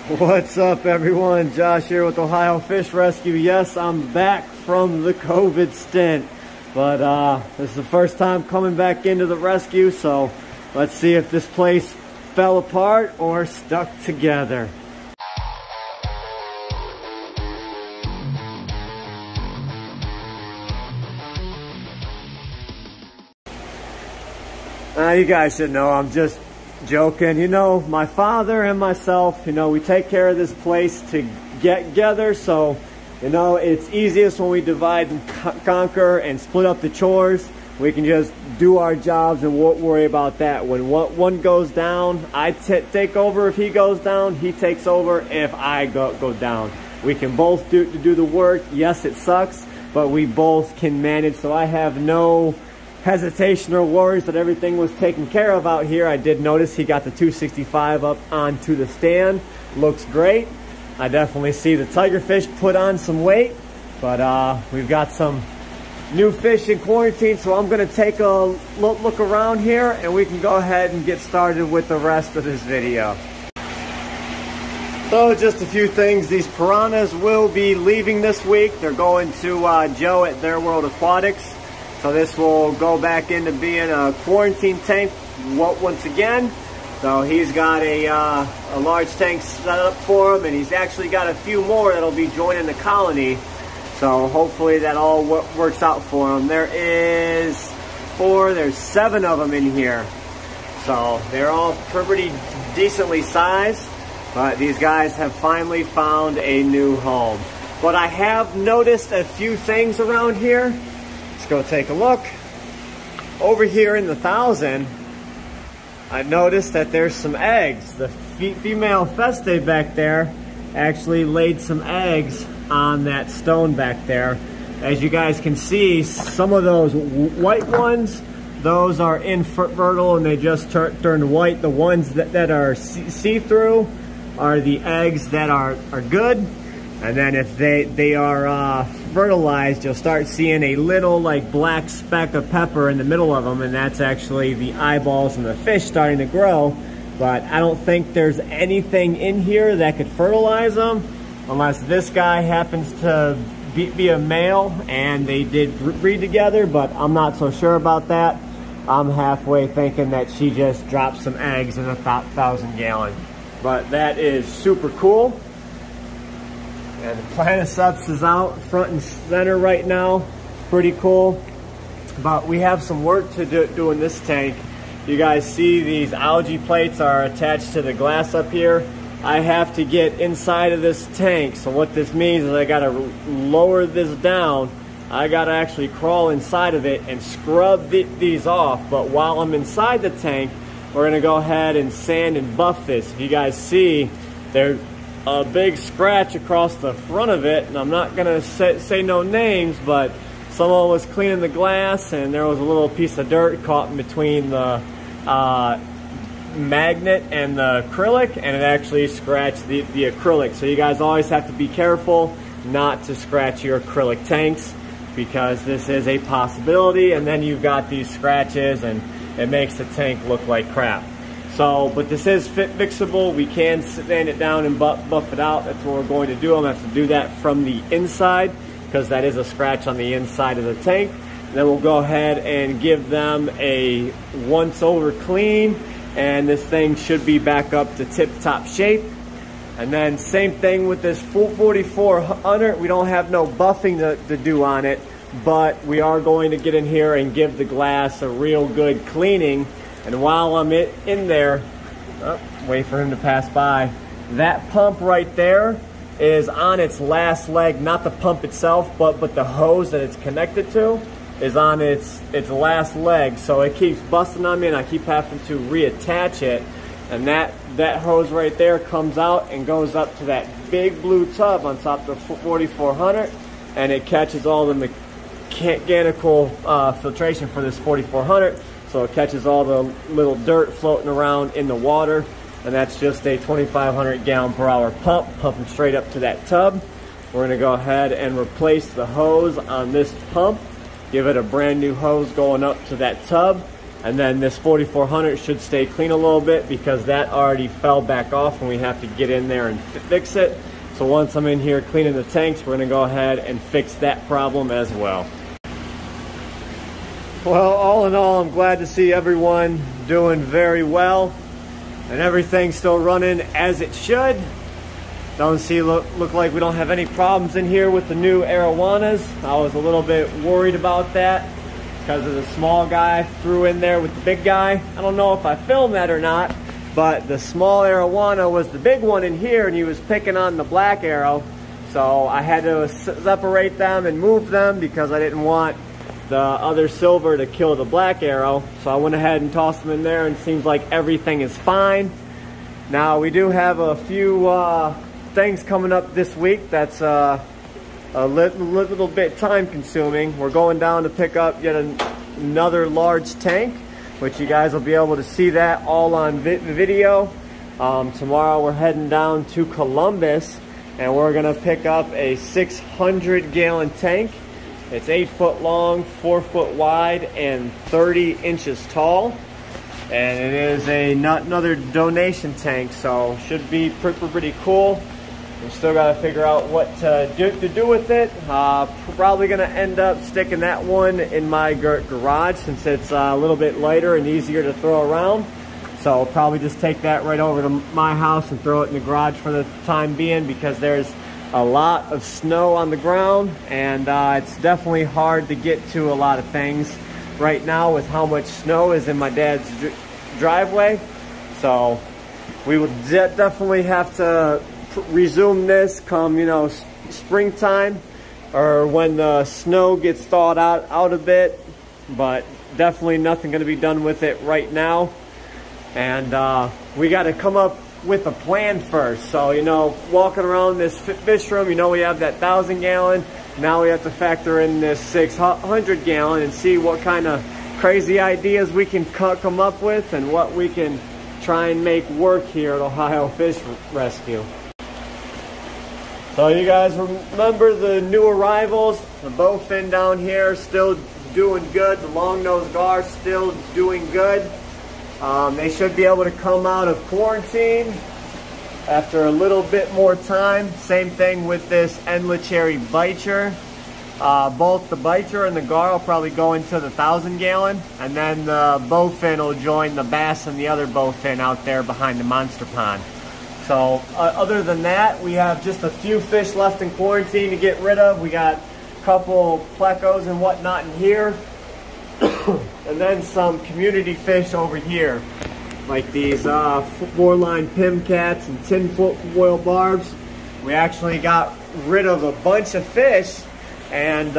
What's up, everyone? Josh here with Ohio Fish Rescue. Yes, I'm back from the COVID stint, but this is the first time coming back into the rescue, so let's see if this place fell apart or stuck together. You guys should know I'm just joking. You know, my father and myself, you know, we take care of this place together, so you know, it's easiest when we divide and conquer and split up the chores. We can just do our jobs and won't worry about that. When one goes down, I take over. If he goes down, he takes over if I go down. We can both do the work. Yes, it sucks, but we both can manage, so I have no hesitation or worries that everything was taken care of out here. I did notice he got the 265 up onto the stand. Looks great. I definitely see the tigerfish put on some weight, but we've got some new fish in quarantine, so I'm going to take a look around here and we can go ahead and get started with the rest of this video. So just a few things. These piranhas will be leaving this week. They're going to Joe at Their World Aquatics. So this will go back into being a quarantine tank once again. So he's got a large tank set up for him, and he's actually got a few more that'll be joining the colony. So hopefully that all works out for him. There's 7 of them in here. So they're all pretty decently sized, but these guys have finally found a new home. But I have noticed a few things around here. Go take a look. Over here in the 1,000, I noticed that there's some eggs. The female feste back there actually laid some eggs on that stone back there. As you guys can see, some of those white ones, those are infertile and they just turned white. The ones that are see-through are the eggs that are good. And then if they are fertilized, you'll start seeing a little like black speck of pepper in the middle of them, and that's actually the eyeballs and the fish starting to grow. But I don't think there's anything in here that could fertilize them unless this guy happens to be a male and they did breed together, but I'm not so sure about that. I'm halfway thinking that she just dropped some eggs in a 1,000 gallon. But that is super cool. And the Planoceps is out front and center right now. It's pretty cool. But we have some work to do in this tank. You guys see these algae plates are attached to the glass up here. I have to get inside of this tank. So what this means is I gotta lower this down. I gotta actually crawl inside of it and scrub these off. But while I'm inside the tank, we're gonna go ahead and sand and buff this. If you guys see, there's a big scratch across the front of it, and I'm not gonna say no names, but someone was cleaning the glass and there was a little piece of dirt caught in between the magnet and the acrylic, and it actually scratched the acrylic. So you guys always have to be careful not to scratch your acrylic tanks, because this is a possibility, and then you've got these scratches and it makes the tank look like crap. So, but this is fixable. We can sand it down and buff it out. That's what we're going to do. I'm going to have to do that from the inside, because that is a scratch on the inside of the tank. And then we'll go ahead and give them a once over clean, and this thing should be back up to tip-top shape. And then same thing with this 4400. We don't have no buffing to do on it, but we are going to get in here and give the glass a real good cleaning. And while I'm in there, wait for him to pass by, that pump right there is on its last leg, not the pump itself, but the hose that it's connected to is on its last leg. So it keeps busting on me and I keep having to reattach it. And that hose right there comes out and goes up to that big blue tub on top of the 4400, and it catches all the mechanical filtration for this 4400. So it catches all the little dirt floating around in the water, and that's just a 2,500 gallon per hour pump, pumping straight up to that tub. We're gonna go ahead and replace the hose on this pump, give it a brand new hose going up to that tub, And then this 4400 should stay clean a little bit because that already fell back off and we have to get in there and fix it. So once I'm in here cleaning the tanks, we're gonna go ahead and fix that problem as well. Well, all in all, I'm glad to see everyone doing very well and everything's still running as it should. Don't see look like we don't have any problems in here with the new arowanas. I was a little bit worried about that because of the small guy threw in there with the big guy. I don't know if I filmed that or not, but the small arowana was the big one in here and he was picking on the black arrow. So I had to separate them and move them because I didn't want the other silver to kill the black arrow. So I went ahead and tossed them in there and it seems like everything is fine. Now we do have a few things coming up this week that's a little bit time consuming. We're going down to pick up yet another large tank, which you guys will be able to see that all on video. Tomorrow we're heading down to Columbus and we're gonna pick up a 600-gallon tank. It's 8 foot long, 4 foot wide, and 30 inches tall. And it is another donation tank, so should be pretty cool. We still got to figure out what to do with it. Probably going to end up sticking that one in my garage since it's a little bit lighter and easier to throw around. So I'll probably just take that right over to my house and throw it in the garage for the time being because there's a lot of snow on the ground and it's definitely hard to get to a lot of things right now with how much snow is in my dad's driveway. So we will definitely have to resume this come, you know, springtime or when the snow gets thawed out a bit, but definitely nothing going to be done with it right now. And we got to come up with a plan first. So, you know, walking around this fish room, you know, we have that 1,000-gallon. Now we have to factor in this 600-gallon and see what kind of crazy ideas we can come up with and what we can try and make work here at Ohio Fish Rescue. So you guys remember the new arrivals? The bowfin down here still doing good. The long-nosed gar still doing good. They should be able to come out of quarantine after a little bit more time. Same thing with this endlicherry bicher. Both the bicher and the gar will probably go into the 1,000-gallon, and then the bowfin will join the bass and the other bowfin out there behind the monster pond. So other than that, we have just a few fish left in quarantine to get rid of. We got a couple plecos and whatnot in here. And then some community fish over here, like these 4-line pim cats and tin-foil barbs. We actually got rid of a bunch of fish, and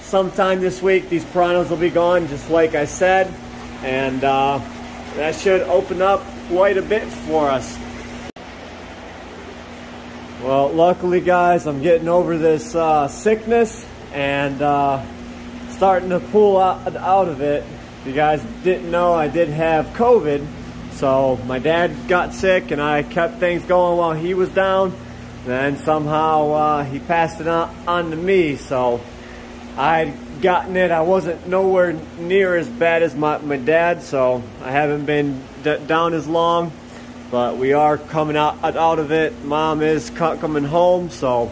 sometime this week these piranhas will be gone, just like I said, and that should open up quite a bit for us. Well, luckily guys, I'm getting over this sickness and starting to pull out of it. If you guys didn't know, I did have COVID. So my dad got sick and I kept things going while he was down. Then somehow he passed it on to me. So I'd gotten it. I wasn't nowhere near as bad as my dad, so I haven't been down as long. But we are coming out of it. Mom is coming home, so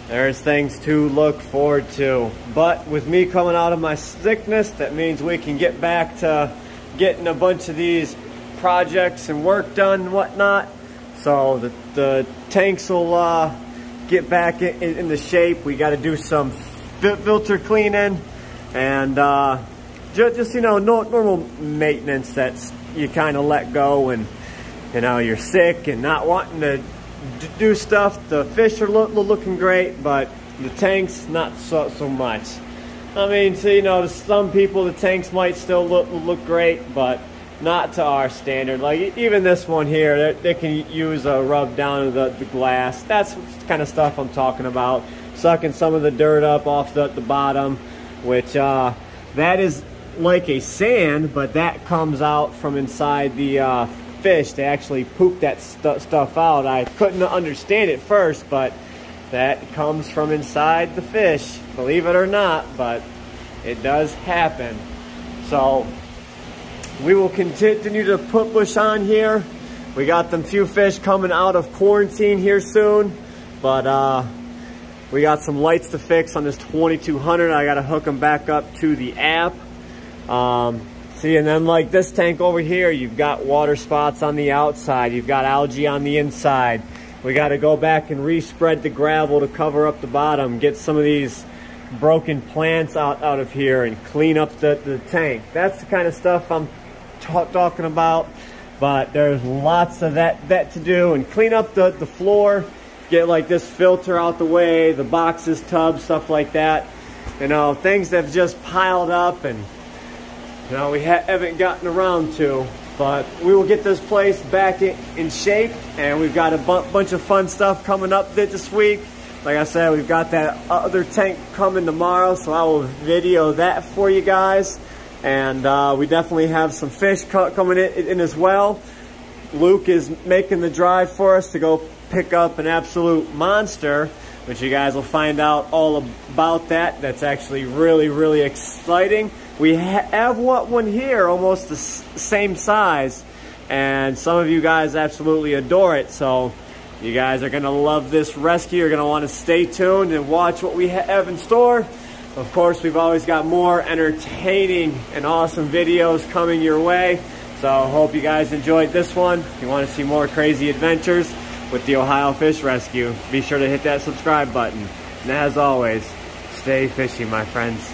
there's things to look forward to. But with me coming out of my sickness, that means we can get back to getting a bunch of these projects and work done and whatnot. So the tanks will get back in the shape. We got to do some filter cleaning and just, you know, normal maintenance that's you kind of let go and, you know, you're sick and not wanting to do stuff. The fish are looking great, but the tanks not so much. I mean, so, you know, to some people the tanks might still look great, but not to our standard. Like even this one here, they can use a rub down the glass. That's the kind of stuff I'm talking about. Sucking some of the dirt up off the bottom, which that is like a sand, but that comes out from inside the fish. They actually poop that stuff out. I couldn't understand it first, but that comes from inside the fish, believe it or not, but it does happen. So we will continue to push on here. We got them few fish coming out of quarantine here soon, but we got some lights to fix on this 2200. I gotta hook them back up to the app. See, and then like this tank over here, you've got water spots on the outside, you've got algae on the inside. We got to go back and respread the gravel to cover up the bottom, get some of these broken plants out of here and clean up the tank. That's the kind of stuff I'm talking about, but there's lots of that to do, and clean up the floor, get like this filter out the way, the boxes, tubs, stuff like that. You know, things that have just piled up and you know, we haven't gotten around to, but we will get this place back in shape, and we've got a bunch of fun stuff coming up this week. Like I said, we've got that other tank coming tomorrow, so I will video that for you guys. And we definitely have some fish coming in as well. Luke is making the drive for us to go pick up an absolute monster, which you guys will find out all about that. That's actually really, really exciting. We have one here, almost the same size, and some of you guys absolutely adore it. So you guys are gonna love this rescue. You're gonna wanna stay tuned and watch what we have in store. Of course, we've always got more entertaining and awesome videos coming your way. So I hope you guys enjoyed this one. If you wanna see more crazy adventures with the Ohio Fish Rescue, be sure to hit that subscribe button. And as always, stay fishy, my friends.